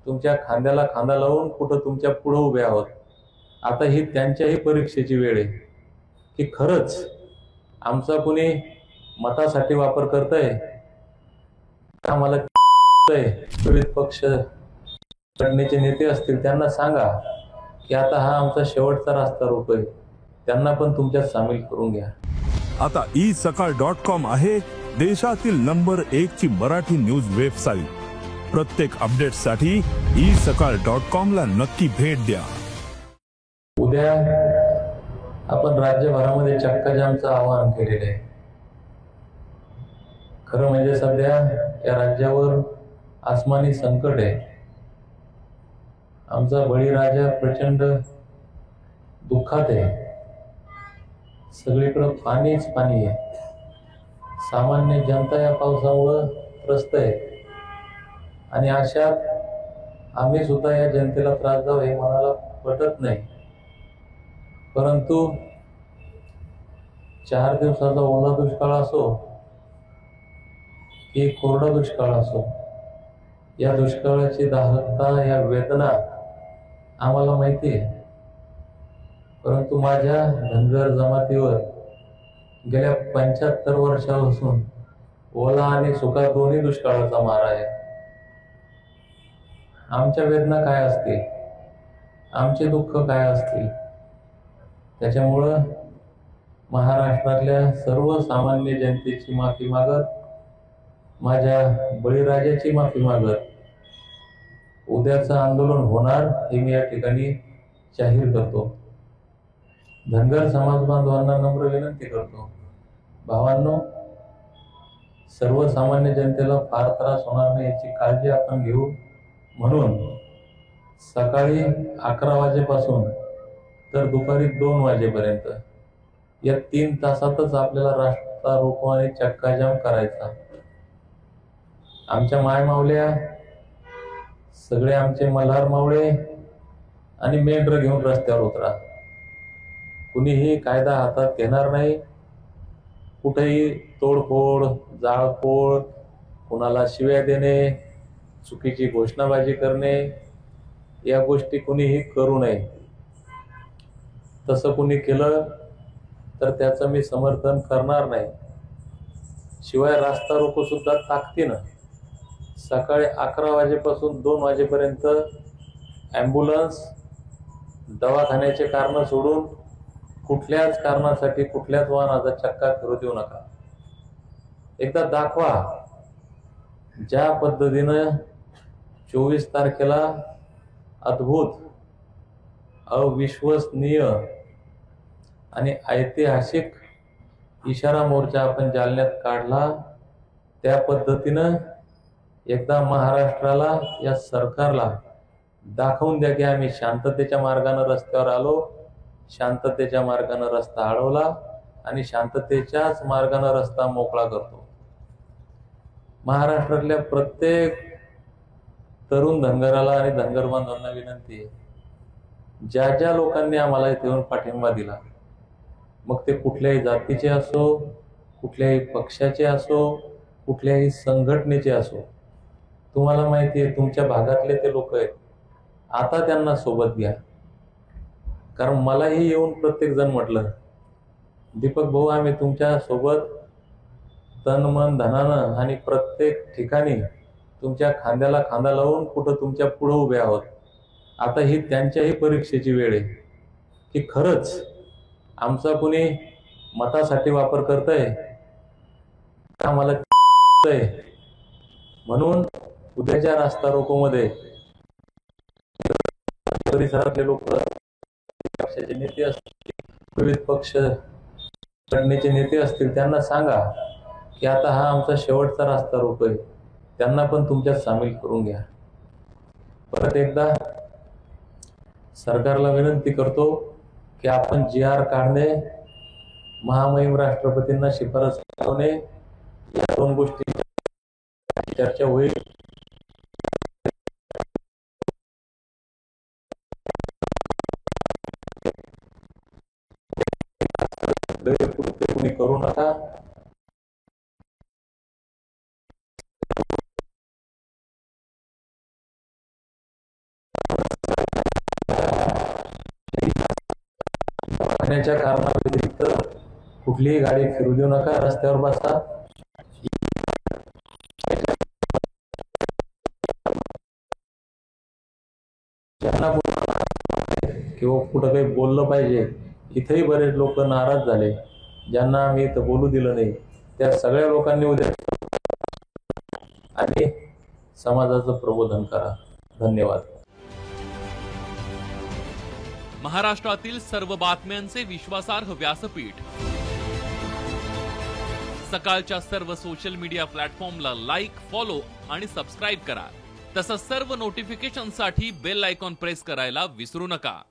तुमच्या खांद्याला खांदा लावून कुठं तुमच्या पुढे उभे आहोत। आता ही त्यांच्याही परीक्षेची वेळ आहे की खरंच आमचा कुणी मतासाठी वापर करतंय का? मला विरोधी पक्ष संघटनेचे नेते असतील त्यांना सांगा की आता हा आमचा शेवटचा रास्ता रोको आहे, त्यांना पण तुमच्यात सामील करून घ्या। आता isakal.com आहे देशातील नंबर 1 ची मराठी न्यूज वेबसाईट। प्रत्येक अपडेटसाठी isakal.com ला नक्की भेट द्या। उद्या आपण राज्यभरामध्ये चक्काजामचं आवाहन केलेलं आहे। खरं म्हणजे सध्या या राज्यावर आसमानी संकट आहे। आमचा बळीराजा प्रचंड दुःखात आहे। सगळीकडे पाणीच पाणी आहे। सामान्य जनता या पावसामुळे त्रस्त आहे आणि अशात आम्ही सुद्धा या जनतेला त्रास द्यावा हे मनाला पटत नाही। परंतु 4 दिवसाचा ओला दुष्काळ असो की कोरडा दुष्काळ असो, या दुष्काळाची दाहकता, या वेदना आम्हाला माहिती आहे। परंतु माझ्या धनगर जमातीवर गेल्या 75 वर्षापासून ओला आणि सुका दोन्ही दुष्काळाचा मारा आहे। आमच्या वेदना काय असतील, आमचे दुःख काय असतील, त्याच्यामुळं महाराष्ट्रातल्या सर्वसामान्य जनतेची माफी मागत, माझ्या बळीराजाची माफी मागत उद्याचं आंदोलन होणार हे मी या ठिकाणी जाहीर करतो। धनगर समाज बांधवांना नम्र विनंती करतो, भावांनो, सर्वसामान्य जनतेला फार त्रास होणार नाही याची काळजी आपण घेऊ। म्हणून सकाळी 11 वाजेपासून तर दुपारी 2 वाजेपर्यंत या 3 तासातच आपल्याला रास्ता रोको आणि चक्काजाम करायचा। आमच्या मायमावल्या, सगळे आमचे मल्हार मावळे आणि मेंढर घेऊन रस्त्यावर उतरा। कुणीही कायदा हातात घेणार नाही। कुठेही तोडफोड, जाळपोळ, कुणाला शिव्या देणे, चुकीची घोषणाबाजी करणे, या गोष्टी कुणीही करू नये। तसं कुणी केलं तर त्याचं मी समर्थन करणार नाही। शिवाय रास्ता रोको सुद्धा ताकदीनं सकाळी 11 वाजेपासून 2 वाजेपर्यंत ॲम्ब्युलन्स, दवाखान्याचे कारण सोडून कुठल्याच कारणासाठी कुठल्याच वाहनाचा चक्का फिरू देऊ नका। एकदा दाखवा ज्या पद्धतीनं 24 तारखेला अद्भुत, अविश्वसनीय आणि ऐतिहासिक इशारा मोर्चा आपण जालन्यात काढला, त्या पद्धतीनं एकदा महाराष्ट्राला, या सरकारला दाखवून द्या की आम्ही शांततेच्या मार्गाने रस्त्यावर आलो, शांततेच्या मार्गाने रस्ता अडवला आणि शांततेच्याच मार्गाने रस्ता मोकळा करतो। महाराष्ट्रातल्या प्रत्येक तरुण धनगराला आणि धनगर बांधवांना विनंती आहे, ज्या ज्या लोकांनी आम्हाला इथे येऊन पाठिंबा दिला, मग ते कुठल्याही जातीचे असो, कुठल्याही पक्षाचे असो, कुठल्याही संघटनेचे असो, तुम्हाला माहिती आहे तुमच्या भागातले ते लोक आहेत, आता त्यांना सोबत घ्या। कारण मलाही येऊन प्रत्येक जण म्हटलं, दीपक भाऊ, आम्ही तुमच्या सोबत तन मन धनानं आणि प्रत्येक ठिकाणी तुमच्या खांद्याला खांदा लावून कुठं तुमच्या पुढे उभे आहोत। आता ही त्यांच्याही परीक्षेची वेळ आहे की खरंच आमचा कुणी मतासाठी वापर करतंय का? मला म्हणून उद्याच्या रास्ता रोको मध्ये परिसरातले लोक, पक्षाचे नेते असतील, विविध पक्ष संघटनेचे नेते असतील, त्यांना सांगा की आता हा आमचा शेवटचा रास्ता रोको आहे, त्यांना पण तुमच्यात सामील करून घ्या। परत एकदा सरकारला विनंती करतो की आपण GR काढणे, महामहिम राष्ट्रपतींना शिफारस करणे, या 2 गोष्टी चर्चा होईल। करू नका। पाण्याच्या कारणाव्यतिरिक्त कुठलीही गाडी फिरू देऊ नका, रस्त्यावर बसा. किंवा कुठं काही बोललं पाहिजे, इथेही बरेच लोक नाराज झाले. ज्यांना आम्ही इथं बोलू दिलं नाही त्या सगळ्या लोकांनी उद्या आणि समाजाचं प्रबोधन करा. धन्यवाद. महाराष्ट्रातील सर्व बातम्यांचे विश्वासार्ह व्यासपीठ. सकाळच्या सर्व सोशल मीडिया प्लॅटफॉर्मला लाईक, फॉलो आणि सबस्क्राईब करा. तसंच सर्व नोटिफिकेशनसाठी बेल आयकॉन प्रेस करायला विसरू नका.